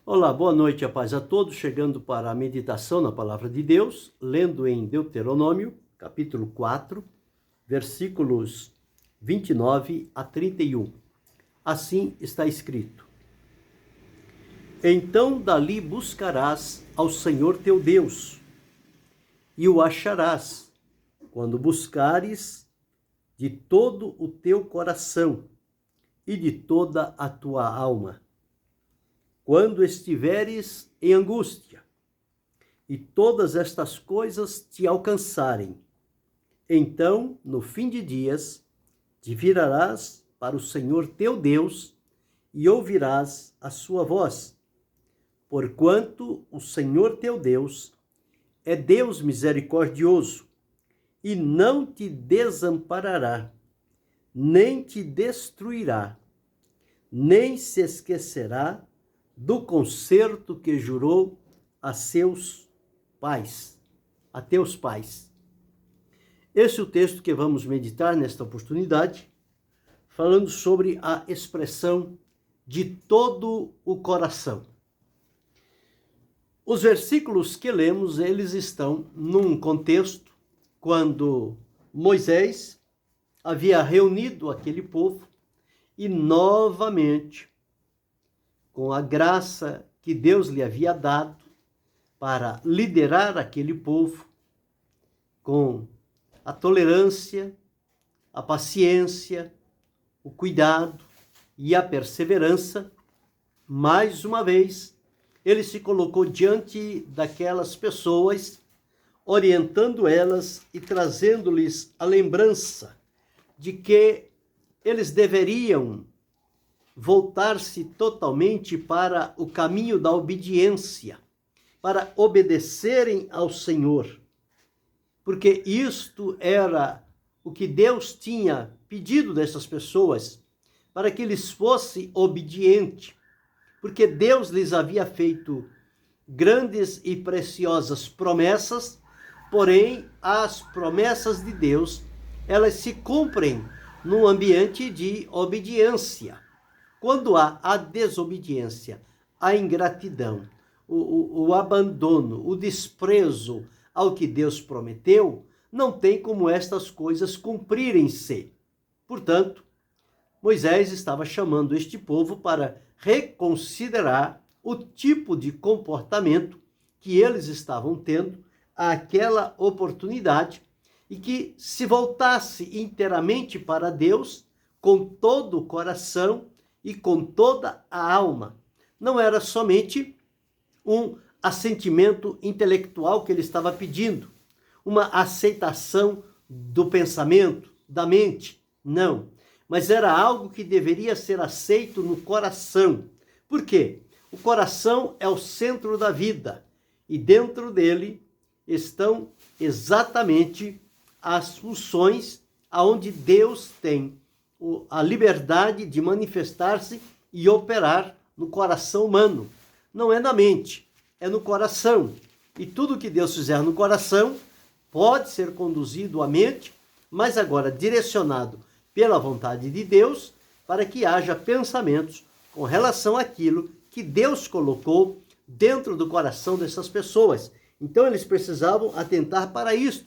Olá, boa noite, a paz a todos, chegando para a meditação na Palavra de Deus, lendo em Deuteronômio, capítulo 4, versículos 29 a 31. Assim está escrito: Então dali buscarás ao Senhor teu Deus, e o acharás, quando buscares de todo o teu coração e de toda a tua alma. Quando estiveres em angústia, e todas estas coisas te alcançarem, então, no fim de dias, te virarás para o Senhor teu Deus e ouvirás a sua voz, porquanto o Senhor teu Deus é Deus misericordioso, e não te desamparará, nem te destruirá, nem se esquecerá do concerto que jurou a teus pais. Esse é o texto que vamos meditar nesta oportunidade, falando sobre a expressão de todo o coração. Os versículos que lemos, eles estão num contexto quando Moisés havia reunido aquele povo e novamente, com a graça que Deus lhe havia dado para liderar aquele povo, com a tolerância, a paciência, o cuidado e a perseverança, mais uma vez, ele se colocou diante daquelas pessoas, orientando elas e trazendo-lhes a lembrança de que eles deveriam voltar-se totalmente para o caminho da obediência, para obedecerem ao Senhor, porque isto era o que Deus tinha pedido dessas pessoas, para que eles fossem obedientes, porque Deus lhes havia feito grandes e preciosas promessas, porém as promessas de Deus, elas se cumprem num ambiente de obediência. Quando há a desobediência, a ingratidão, o abandono, o desprezo ao que Deus prometeu, não tem como estas coisas cumprirem-se. Portanto, Moisés estava chamando este povo para reconsiderar o tipo de comportamento que eles estavam tendo àquela oportunidade e que se voltasse inteiramente para Deus com todo o coração e com toda a alma. Não era somente um assentimento intelectual que ele estava pedindo, uma aceitação do pensamento, da mente, não. Mas era algo que deveria ser aceito no coração. Por quê? O coração é o centro da vida e dentro dele estão exatamente as funções aonde Deus tem a liberdade de manifestar-se e operar no coração humano. Não é na mente, é no coração. E tudo que Deus fizer no coração pode ser conduzido à mente, mas agora direcionado pela vontade de Deus, para que haja pensamentos com relação àquilo que Deus colocou dentro do coração dessas pessoas. Então eles precisavam atentar para isto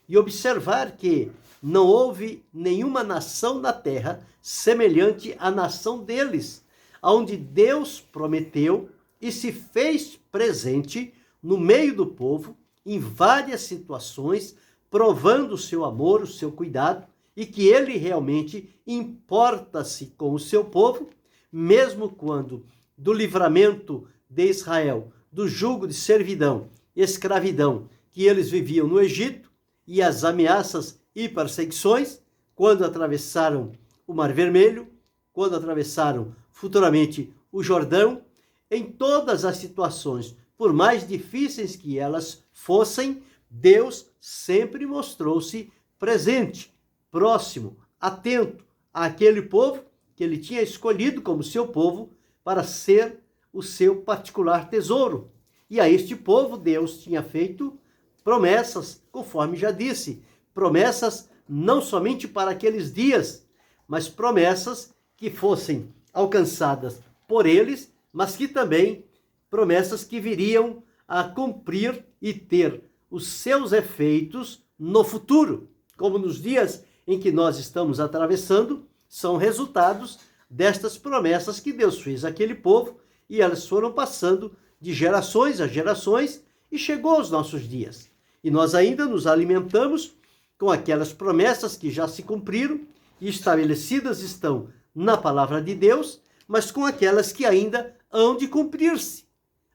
e observar que não houve nenhuma nação na terra semelhante à nação deles, onde Deus prometeu e se fez presente no meio do povo, em várias situações, provando o seu amor, o seu cuidado, e que ele realmente importa-se com o seu povo, mesmo quando do livramento de Israel, do jugo de servidão, escravidão que eles viviam no Egito, e as ameaças e perseguições, quando atravessaram o Mar Vermelho, quando atravessaram futuramente o Jordão, em todas as situações, por mais difíceis que elas fossem, Deus sempre mostrou-se presente, próximo, atento àquele povo que ele tinha escolhido como seu povo para ser o seu particular tesouro. E a este povo Deus tinha feito promessas, conforme já disse, promessas não somente para aqueles dias, mas promessas que fossem alcançadas por eles, mas que também promessas que viriam a cumprir e ter os seus efeitos no futuro, como nos dias em que nós estamos atravessando, são resultados destas promessas que Deus fez àquele povo, e elas foram passando de gerações a gerações e chegou aos nossos dias. E nós ainda nos alimentamos com aquelas promessas que já se cumpriram e estabelecidas estão na palavra de Deus, mas com aquelas que ainda hão de cumprir-se.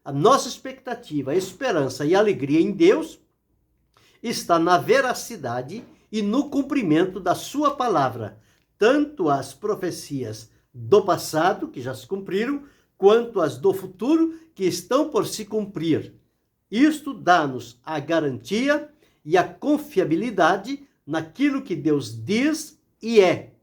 A nossa expectativa, a esperança e a alegria em Deus está na veracidade e no cumprimento da sua palavra, tanto as profecias do passado, que já se cumpriram, quanto as do futuro, que estão por se cumprir. Isto dá-nos a garantia e a confiabilidade naquilo que Deus diz e é,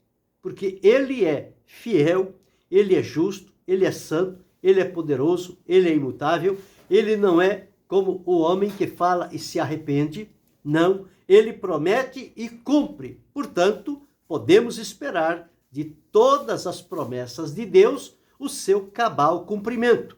porque Ele é fiel, Ele é justo, Ele é santo, Ele é poderoso, Ele é imutável, Ele não é como o homem que fala e se arrepende, não, Ele promete e cumpre. Portanto, podemos esperar de todas as promessas de Deus o seu cabal cumprimento.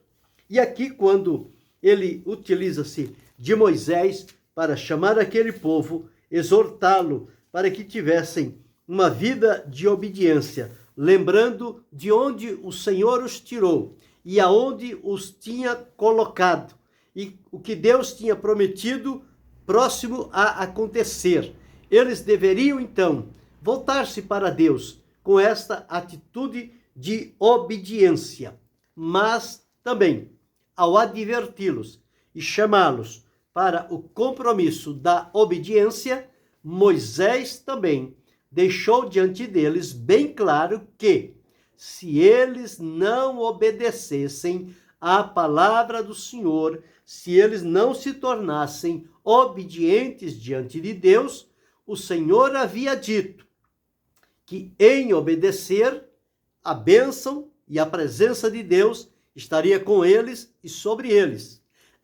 E aqui, quando ele utiliza-se de Moisés para chamar aquele povo, exortá-lo para que tivessem uma vida de obediência, lembrando de onde o Senhor os tirou e aonde os tinha colocado, e o que Deus tinha prometido próximo a acontecer. Eles deveriam, então, voltar-se para Deus com esta atitude de obediência, mas também, ao adverti-los e chamá-los para o compromisso da obediência, Moisés também deixou diante deles bem claro que, se eles não obedecessem à palavra do Senhor, se eles não se tornassem obedientes diante de Deus, o Senhor havia dito que em obedecer, a bênção e a presença de Deus estaria com eles e sobre eles.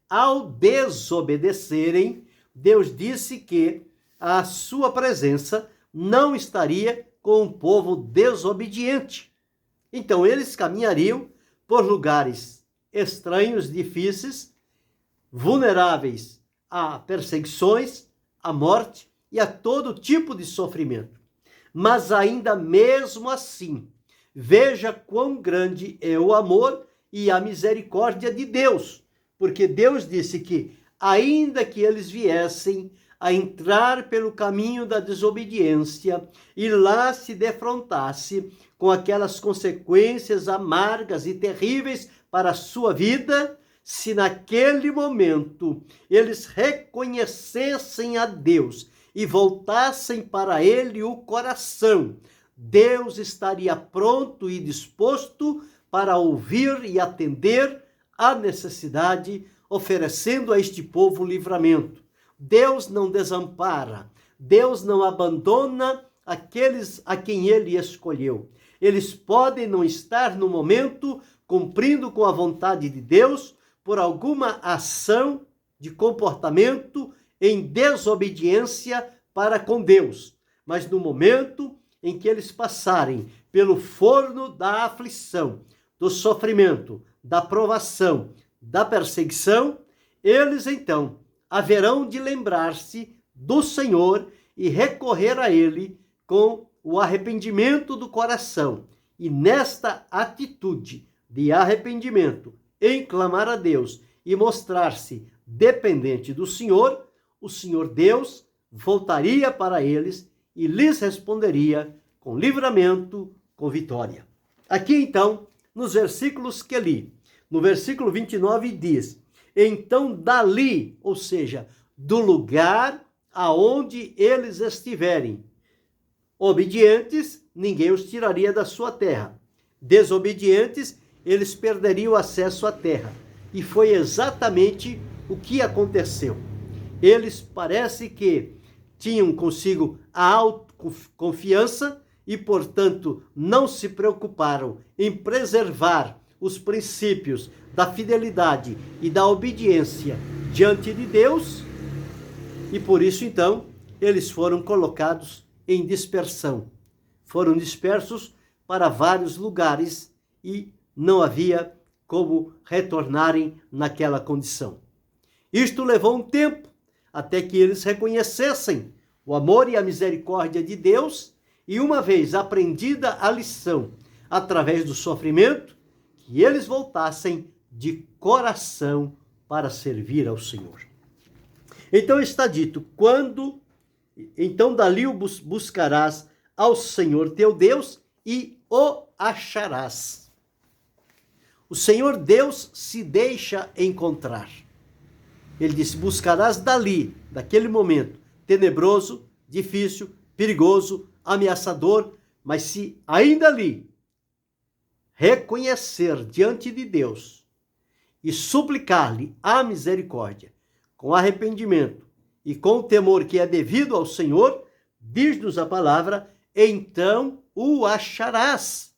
Ao desobedecerem, Deus disse que a sua presença não estaria com o povo desobediente. Então eles caminhariam por lugares estranhos, difíceis, vulneráveis a perseguições, a morte e a todo tipo de sofrimento. Mas ainda mesmo assim, veja quão grande é o amor e a misericórdia de Deus, porque Deus disse que, ainda que eles viessem a entrar pelo caminho da desobediência e lá se defrontasse com aquelas consequências amargas e terríveis para a sua vida, se naquele momento eles reconhecessem a Deus e voltassem para Ele o coração, Deus estaria pronto e disposto para ouvir e atender à necessidade, oferecendo a este povo livramento. Deus não desampara, Deus não abandona aqueles a quem Ele escolheu. Eles podem não estar no momento cumprindo com a vontade de Deus por alguma ação de comportamento em desobediência para com Deus, mas no momento em que eles passarem pelo forno da aflição, do sofrimento, da provação, da perseguição, eles então haverão de lembrar-se do Senhor e recorrer a Ele com o arrependimento do coração. E nesta atitude de arrependimento, em clamar a Deus e mostrar-se dependente do Senhor, o Senhor Deus voltaria para eles e lhes responderia com livramento, com vitória. Aqui então, nos versículos que li, no versículo 29 diz: então dali, ou seja, do lugar aonde eles estiverem, obedientes, ninguém os tiraria da sua terra. Desobedientes, eles perderiam o acesso à terra. E foi exatamente o que aconteceu. Eles parece que tinham consigo a autoconfiança e, portanto, não se preocuparam em preservar os princípios da fidelidade e da obediência diante de Deus, e por isso, então, eles foram colocados em dispersão. Foram dispersos para vários lugares e não havia como retornarem naquela condição. Isto levou um tempo até que eles reconhecessem o amor e a misericórdia de Deus e, uma vez aprendida a lição através do sofrimento, que eles voltassem de coração para servir ao Senhor. Então está dito, então dali o buscarás ao Senhor teu Deus e o acharás. O Senhor Deus se deixa encontrar. Ele disse, buscarás dali, daquele momento, tenebroso, difícil, perigoso, ameaçador, mas se ainda ali reconhecer diante de Deus e suplicar-lhe a misericórdia, com arrependimento e com o temor que é devido ao Senhor, diz-nos a palavra, então o acharás.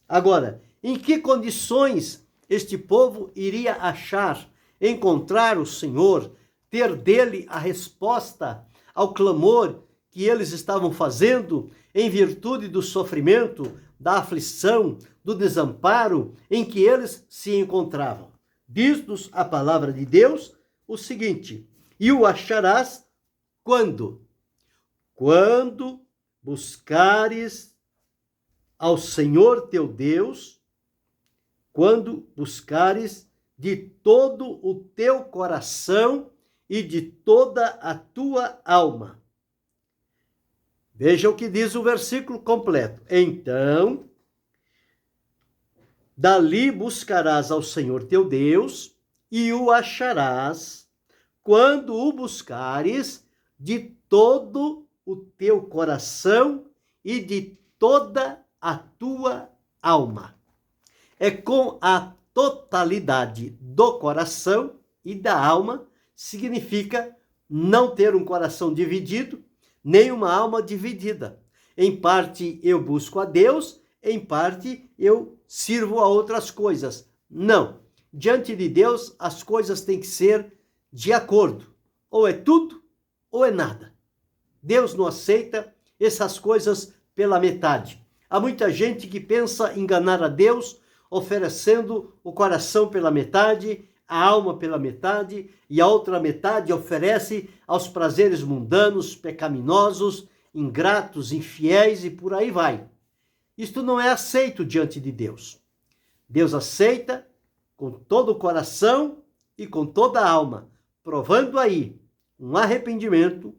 Agora, em que condições este povo iria achar, encontrar o Senhor, ter dele a resposta ao clamor que eles estavam fazendo em virtude do sofrimento, da aflição, do desamparo em que eles se encontravam? Diz-nos a palavra de Deus o seguinte, e o acharás quando? Quando buscares ao Senhor teu Deus, quando buscares de todo o teu coração e de toda a tua alma. Veja o que diz o versículo completo. Então, dali buscarás ao Senhor teu Deus e o acharás quando o buscares de todo o teu coração e de toda a tua alma. É com a totalidade do coração e da alma, significa não ter um coração dividido, nem uma alma dividida. Em parte eu busco a Deus, em parte eu sirvo a outras coisas. Não. Diante de Deus, as coisas têm que ser de acordo. Ou é tudo, ou é nada. Deus não aceita essas coisas pela metade. Há muita gente que pensa enganar a Deus, oferecendo o coração pela metade, a alma pela metade, e a outra metade oferece aos prazeres mundanos, pecaminosos, ingratos, infiéis e por aí vai. Isto não é aceito diante de Deus. Deus aceita com todo o coração e com toda a alma, provando aí um arrependimento,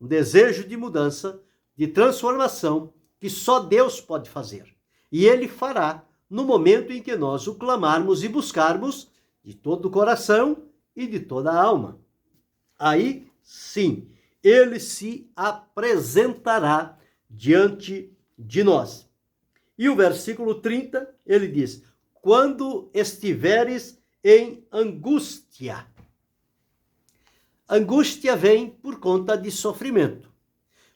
um desejo de mudança, de transformação, que só Deus pode fazer. E Ele fará no momento em que nós o clamarmos e buscarmos de todo o coração e de toda a alma. Aí, sim, Ele se apresentará diante de nós. E o versículo 30, ele diz, quando estiveres em angústia. Angústia vem por conta de sofrimento,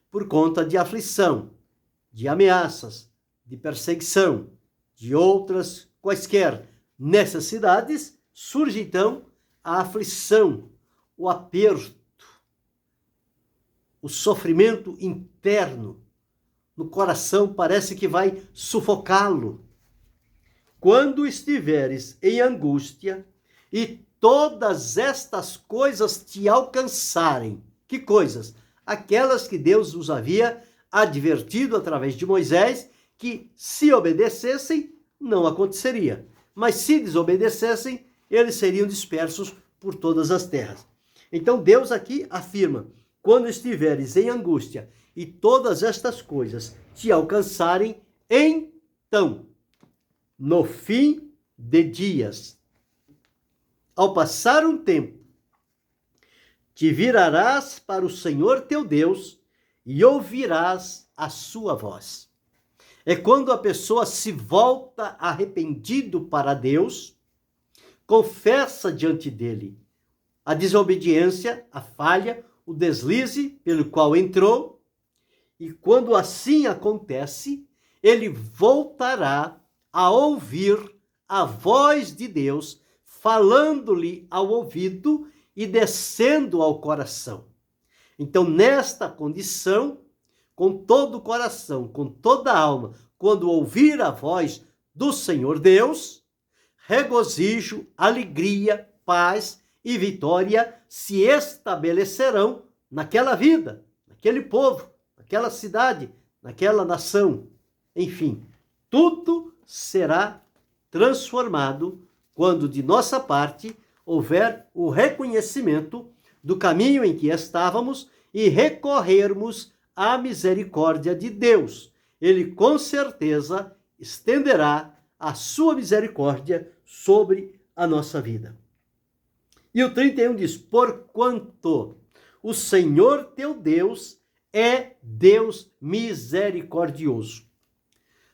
por conta de aflição, de ameaças, de perseguição, de outras quaisquer necessidades, surge então a aflição, o aperto, o sofrimento interno no coração, parece que vai sufocá-lo. Quando estiveres em angústia e todas estas coisas te alcançarem, que coisas? Aquelas que Deus os havia advertido através de Moisés, que se obedecessem, não aconteceria. Mas se desobedecessem, eles seriam dispersos por todas as terras. Então Deus aqui afirma, quando estiveres em angústia e todas estas coisas te alcançarem, então, no fim de dias, ao passar um tempo, te virarás para o Senhor teu Deus e ouvirás a sua voz. É quando a pessoa se volta arrependido para Deus, confessa diante dele a desobediência, a falha, o deslize pelo qual entrou, e quando assim acontece, ele voltará a ouvir a voz de Deus, falando-lhe ao ouvido e descendo ao coração. Então, nesta condição, com todo o coração, com toda a alma, quando ouvir a voz do Senhor Deus, regozijo, alegria, paz e vitória se estabelecerão naquela vida, naquele povo, naquela cidade, naquela nação. Enfim, tudo será transformado quando de nossa parte houver o reconhecimento do caminho em que estávamos e recorrermos à misericórdia de Deus. Ele com certeza estenderá a sua misericórdia sobre a nossa vida. E o 31 diz: porquanto o Senhor teu Deus é Deus misericordioso.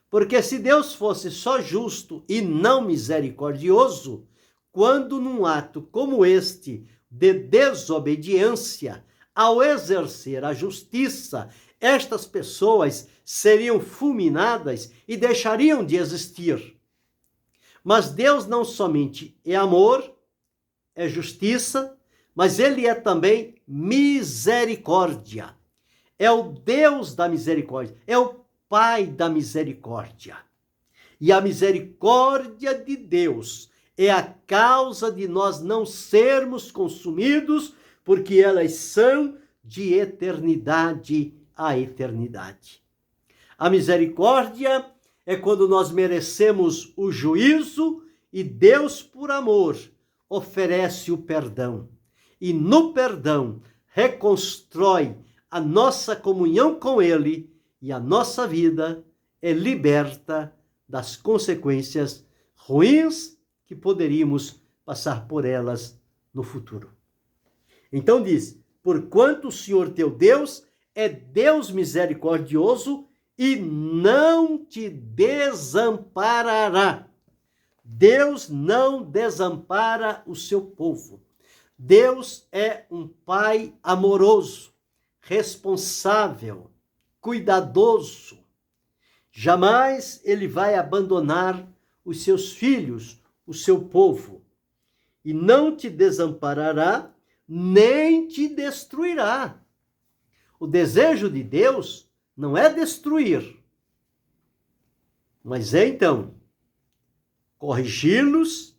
Porque se Deus fosse só justo e não misericordioso, quando num ato como este de desobediência, ao exercer a justiça, estas pessoas seriam fulminadas e deixariam de existir. Mas Deus não somente é amor, é justiça, mas ele é também misericórdia. É o Deus da misericórdia, é o Pai da misericórdia. E a misericórdia de Deus é a causa de nós não sermos consumidos, porque elas são de eternidade a eternidade. A misericórdia é quando nós merecemos o juízo e Deus, por amor, oferece o perdão. E no perdão reconstrói a nossa comunhão com Ele e a nossa vida é liberta das consequências ruins que poderíamos passar por elas no futuro. Então diz: porquanto o Senhor teu Deus é Deus misericordioso e não te desamparará. Deus não desampara o seu povo. Deus é um Pai amoroso, responsável, cuidadoso. Jamais ele vai abandonar os seus filhos, o seu povo. E não te desamparará, nem te destruirá. O desejo de Deus não é destruir, mas é então corrigi-los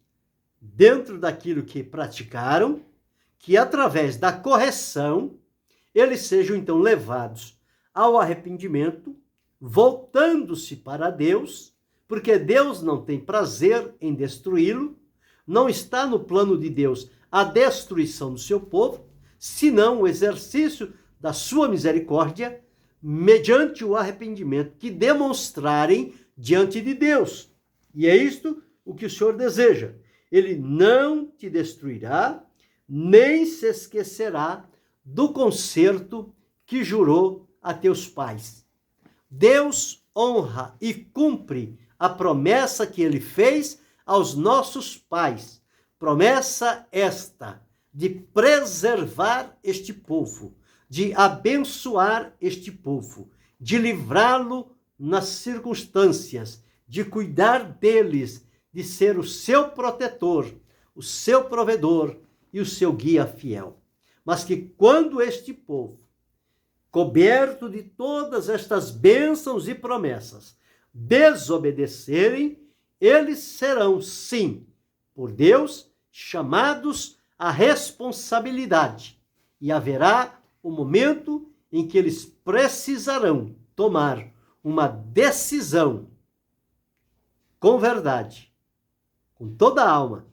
dentro daquilo que praticaram, que através da correção eles sejam então levados ao arrependimento, voltando-se para Deus, porque Deus não tem prazer em destruí-lo, não está no plano de Deus a destruição do seu povo, senão o exercício da sua misericórdia, mediante o arrependimento que demonstrarem diante de Deus. E é isto o que o Senhor deseja. Ele não te destruirá, nem se esquecerá do concerto que jurou a teus pais. Deus honra e cumpre a promessa que ele fez aos nossos pais. Promessa esta de preservar este povo, de abençoar este povo, de livrá-lo nas circunstâncias, de cuidar deles, de ser o seu protetor, o seu provedor e o seu guia fiel. Mas que quando este povo, coberto de todas estas bênçãos e promessas, desobedecerem, eles serão, sim, por Deus, chamados à responsabilidade. E haverá o momento em que eles precisarão tomar uma decisão com verdade, com toda a alma,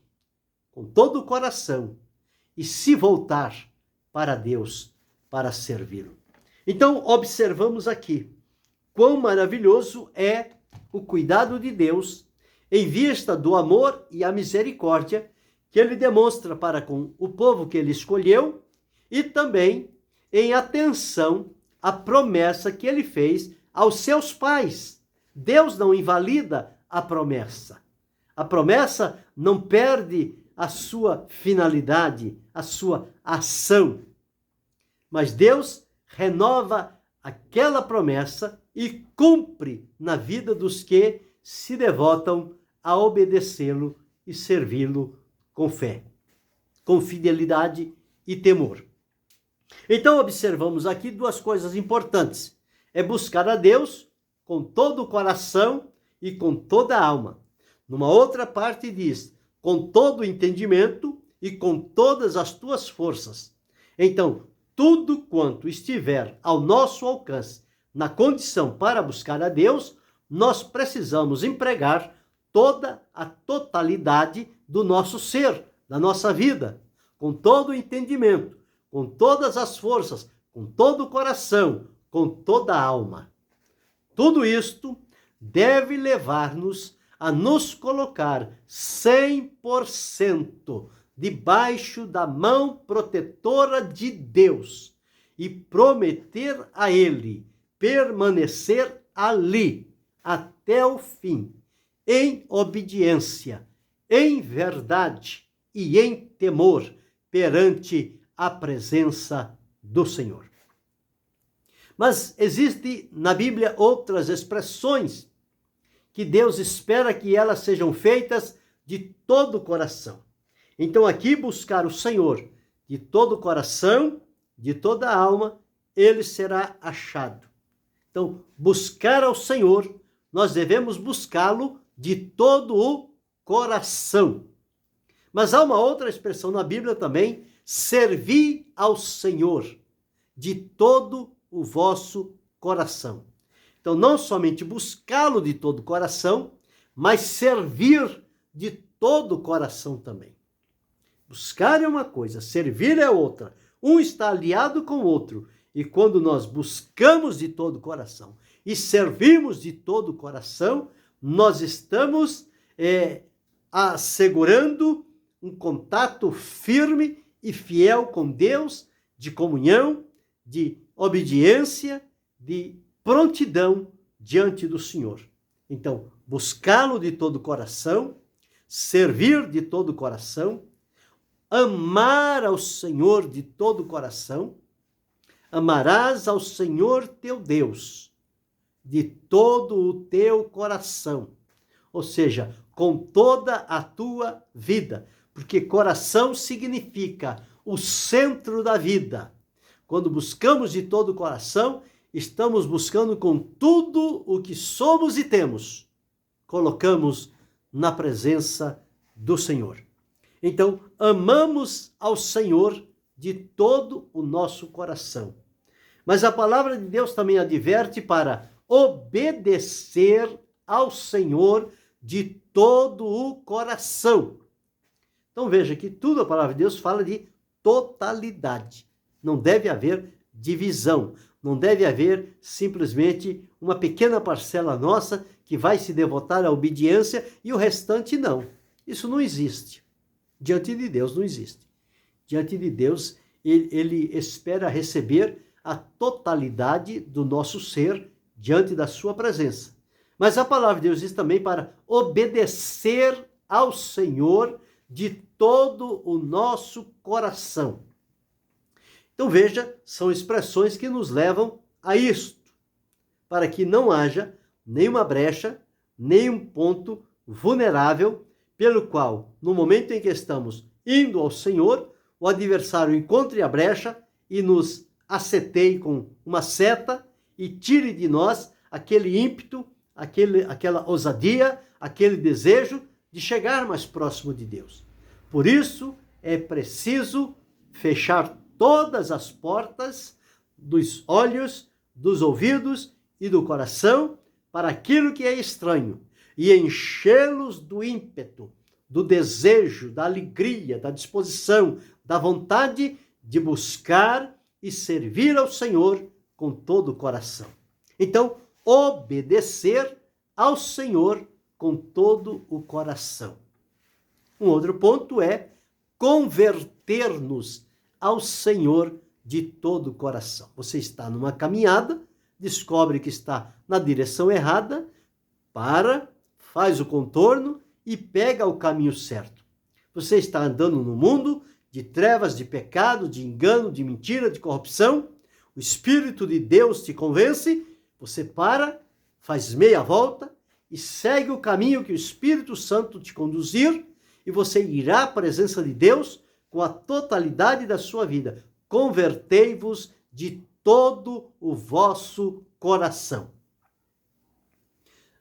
com todo o coração, e se voltar para Deus, para servi-lo. Então, observamos aqui quão maravilhoso é o cuidado de Deus em vista do amor e a misericórdia que ele demonstra para com o povo que ele escolheu e também em atenção à promessa que ele fez aos seus pais. Deus não invalida a promessa. A promessa não perde a sua finalidade, a sua ação. Mas Deus renova aquela promessa e cumpre na vida dos que se devotam a obedecê-lo e servi-lo com fé, com fidelidade e temor. Então observamos aqui duas coisas importantes. É buscar a Deus com todo o coração e com toda a alma. Numa outra parte diz, com todo o entendimento e com todas as tuas forças. Então, tudo quanto estiver ao nosso alcance, na condição para buscar a Deus, nós precisamos empregar toda a totalidade do nosso ser, da nossa vida, com todo o entendimento, com todas as forças, com todo o coração, com toda a alma. Tudo isto deve levar-nos a nos colocar 100% debaixo da mão protetora de Deus e prometer a Ele permanecer ali até o fim, em obediência, em verdade e em temor perante a presença do Senhor. Mas existe na Bíblia outras expressões que Deus espera que elas sejam feitas de todo o coração. Então aqui buscar o Senhor de todo o coração, de toda a alma, ele será achado. Então, buscar ao Senhor, nós devemos buscá-lo de todo o coração. Mas há uma outra expressão na Bíblia também, servir ao Senhor de todo o vosso coração. Então, não somente buscá-lo de todo o coração, mas servir de todo o coração também. Buscar é uma coisa, servir é outra. Um está aliado com o outro. E quando nós buscamos de todo o coração e servimos de todo o coração, nós estamos assegurando um contato firme e fiel com Deus, de comunhão, de obediência, de prontidão diante do Senhor. Então, buscá-lo de todo o coração, servir de todo o coração, amar ao Senhor de todo o coração. Amarás ao Senhor teu Deus de todo o teu coração, ou seja, com toda a tua vida, porque coração significa o centro da vida. Quando buscamos de todo o coração, estamos buscando com tudo o que somos e temos, colocamos na presença do Senhor. Então, amamos ao Senhor de todo o nosso coração. Mas a palavra de Deus também adverte para obedecer ao Senhor de todo o coração. Então veja que tudo a palavra de Deus fala de totalidade. Não deve haver divisão. Não deve haver simplesmente uma pequena parcela nossa que vai se devotar à obediência e o restante não. Isso não existe. Diante de Deus não existe. Diante de Deus, ele espera receber a totalidade do nosso ser diante da sua presença. Mas a palavra de Deus diz também para obedecer ao Senhor de todo o nosso coração. Então veja, são expressões que nos levam a isto, para que não haja nenhuma brecha, nenhum ponto vulnerável, pelo qual, no momento em que estamos indo ao Senhor, o adversário encontre a brecha e nos aceteie com uma seta e tire de nós aquele ímpeto, aquela ousadia, aquele desejo de chegar mais próximo de Deus. Por isso, é preciso fechar todas as portas dos olhos, dos ouvidos e do coração para aquilo que é estranho e enchê-los do ímpeto, do desejo, da alegria, da disposição, da vontade de buscar e servir ao Senhor com todo o coração. Então, obedecer ao Senhor com todo o coração. Um outro ponto é converter-nos ao Senhor de todo o coração. Você está numa caminhada, descobre que está na direção errada, faz o contorno e pega o caminho certo. Você está andando no mundo de trevas, de pecado, de engano, de mentira, de corrupção. O Espírito de Deus te convence, você faz meia volta e segue o caminho que o Espírito Santo te conduzir e você irá à presença de Deus com a totalidade da sua vida. Convertei-vos de todo o vosso coração.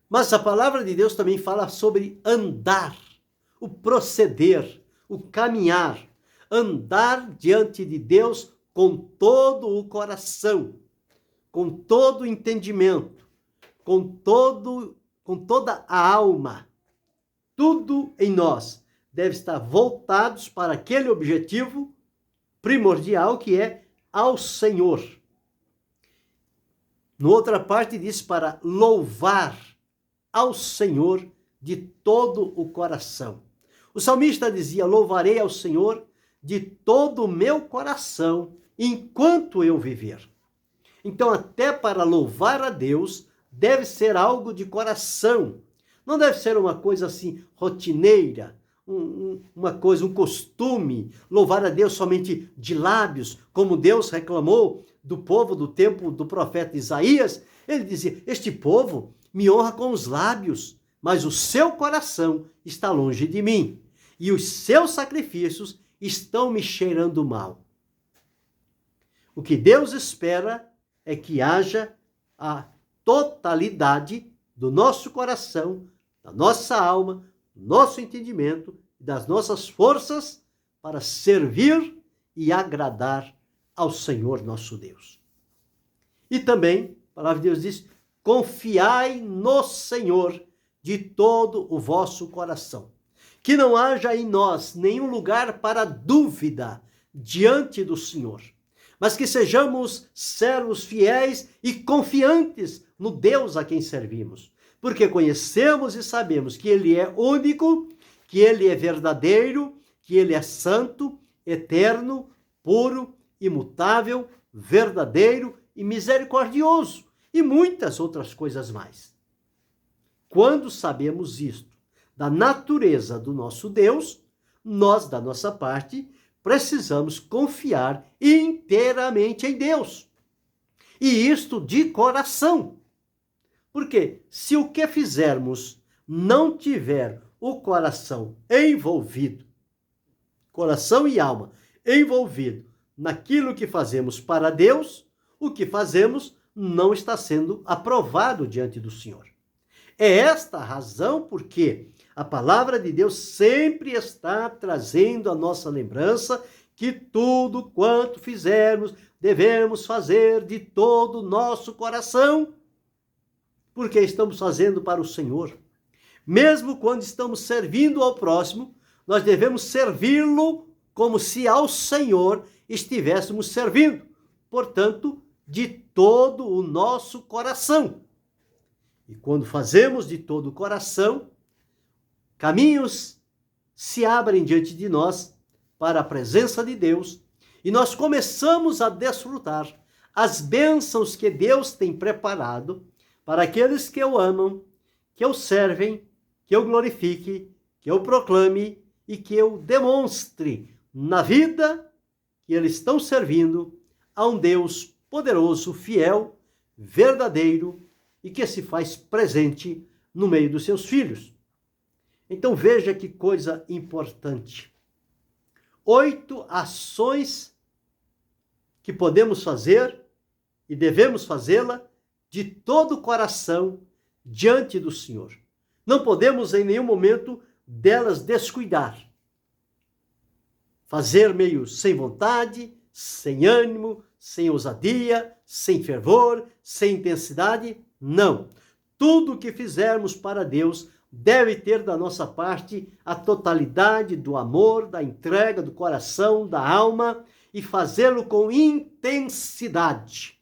Mas a palavra de Deus também fala sobre andar, o proceder, o caminhar, andar diante de Deus com todo o coração, com todo o entendimento, com toda a alma. Tudo em nós deve estar voltados para aquele objetivo primordial que é ao Senhor. Na outra parte diz para louvar ao Senhor de todo o coração. O salmista dizia: louvarei ao Senhor de todo o meu coração enquanto eu viver. Então, até para louvar a Deus, deve ser algo de coração. Não deve ser uma coisa assim rotineira, uma coisa, um costume, louvar a Deus somente de lábios, como Deus reclamou do povo do tempo do profeta Isaías. Ele dizia: este povo me honra com os lábios, mas o seu coração está longe de mim, e os seus sacrifícios estão me cheirando mal. O que Deus espera é que haja a totalidade do nosso coração, da nossa alma, do nosso entendimento, das nossas forças para servir e agradar ao Senhor nosso Deus. E também, a palavra de Deus diz: confiai no Senhor de todo o vosso coração. Que não haja em nós nenhum lugar para dúvida diante do Senhor, mas que sejamos servos fiéis e confiantes no Deus a quem servimos, porque conhecemos e sabemos que Ele é único, que Ele é verdadeiro, que Ele é santo, eterno, puro, imutável, verdadeiro e misericordioso, e muitas outras coisas mais. Quando sabemos isto, da natureza do nosso Deus, nós, da nossa parte, precisamos confiar inteiramente em Deus. E isto de coração. Porque se o que fizermos não tiver o coração envolvido, coração e alma envolvido naquilo que fazemos para Deus, o que fazemos não está sendo aprovado diante do Senhor. É esta a razão porque a palavra de Deus sempre está trazendo à nossa lembrança que tudo quanto fizermos, devemos fazer de todo o nosso coração, porque estamos fazendo para o Senhor. Mesmo quando estamos servindo ao próximo, nós devemos servi-lo como se ao Senhor estivéssemos servindo, portanto, de todo o nosso coração. E quando fazemos de todo o coração, caminhos se abrem diante de nós para a presença de Deus e nós começamos a desfrutar as bênçãos que Deus tem preparado para aqueles que o amam, que o servem, que o glorifique, que o proclame e que o demonstre na vida que eles estão servindo a um Deus poderoso, fiel, verdadeiro e que se faz presente no meio dos seus filhos. Então veja que coisa importante. 8 ações que podemos fazer e devemos fazê-la de todo o coração diante do Senhor. Não podemos em nenhum momento delas descuidar. Fazer meio sem vontade, sem ânimo, sem ousadia, sem fervor, sem intensidade, não. Tudo o que fizermos para Deus deve ter da nossa parte a totalidade do amor, da entrega, do coração, da alma e fazê-lo com intensidade,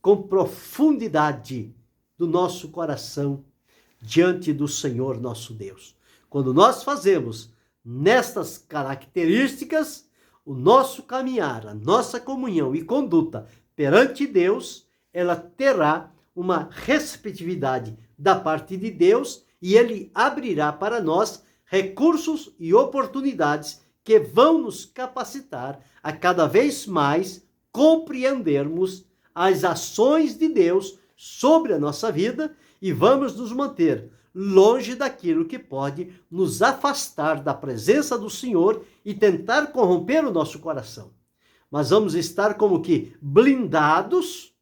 com profundidade do nosso coração diante do Senhor nosso Deus. Quando nós fazemos nestas características, o nosso caminhar, a nossa comunhão e conduta perante Deus, ela terá uma receptividade da parte de Deus e Ele abrirá para nós recursos e oportunidades que vão nos capacitar a cada vez mais compreendermos as ações de Deus sobre a nossa vida e vamos nos manter longe daquilo que pode nos afastar da presença do Senhor e tentar corromper o nosso coração. Mas vamos estar como que blindados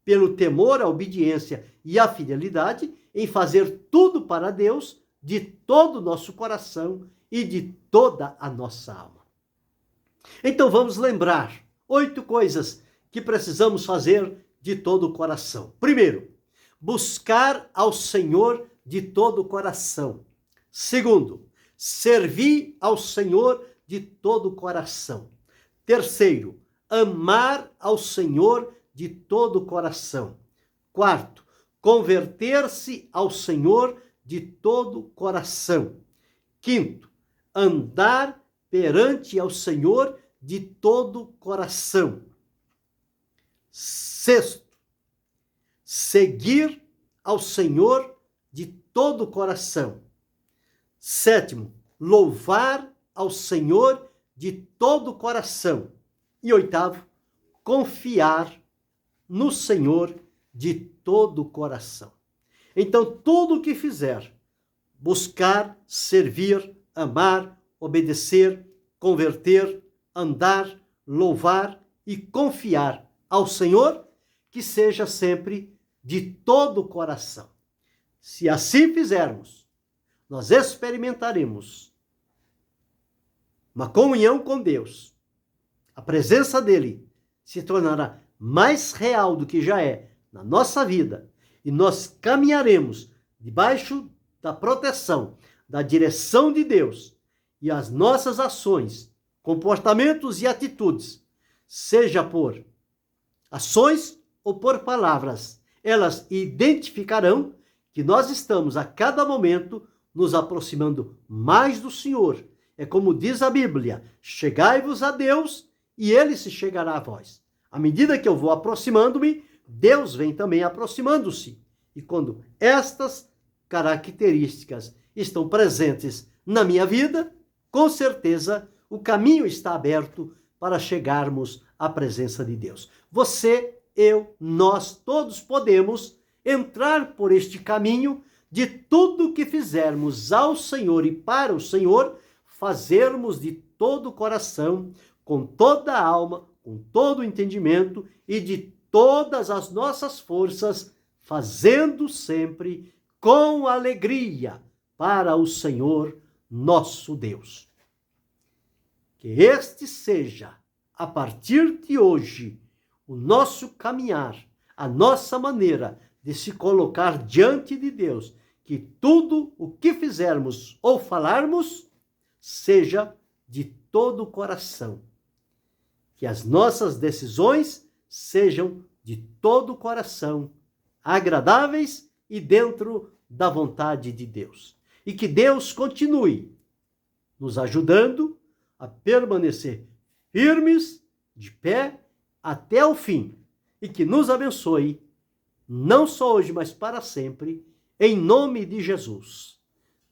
pelo temor, a obediência e a fidelidade, em fazer tudo para Deus, de todo o nosso coração e de toda a nossa alma. Então vamos lembrar 8 coisas que precisamos fazer de todo o coração. Primeiro, buscar ao Senhor de todo o coração. Segundo, servir ao Senhor de todo o coração. Terceiro, amar ao Senhor de todo o coração. Quarto, converter-se ao Senhor de todo o coração. Quinto, andar perante ao Senhor de todo o coração. Sexto, seguir ao Senhor de todo o coração. Sétimo, louvar ao Senhor de todo o coração. E oitavo, confiar no Senhor de todo o coração. Então, tudo o que fizer, buscar, servir, amar, obedecer, converter, andar, louvar e confiar ao Senhor, que seja sempre de todo o coração. Se assim fizermos, nós experimentaremos uma comunhão com Deus. A presença dele se tornará mais real do que já é na nossa vida, e nós caminharemos debaixo da proteção, da direção de Deus, e as nossas ações, comportamentos e atitudes, seja por ações ou por palavras, elas identificarão que nós estamos a cada momento nos aproximando mais do Senhor. É como diz a Bíblia: chegai-vos a Deus e ele se chegará a vós. À medida que eu vou aproximando-me, Deus vem também aproximando-se. E quando estas características estão presentes na minha vida, com certeza o caminho está aberto para chegarmos à presença de Deus. Você, eu, nós todos podemos entrar por este caminho de tudo que fizermos ao Senhor e para o Senhor, fazermos de todo o coração, com toda a alma, com todo o entendimento e de todas as nossas forças, fazendo sempre com alegria para o Senhor nosso Deus. Que este seja, a partir de hoje, o nosso caminhar, a nossa maneira de se colocar diante de Deus, que tudo o que fizermos ou falarmos seja de todo o coração. Que as nossas decisões sejam de todo o coração, agradáveis e dentro da vontade de Deus. E que Deus continue nos ajudando a permanecer firmes, de pé, até o fim. E que nos abençoe, não só hoje, mas para sempre, em nome de Jesus.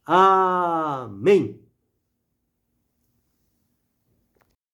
Amém.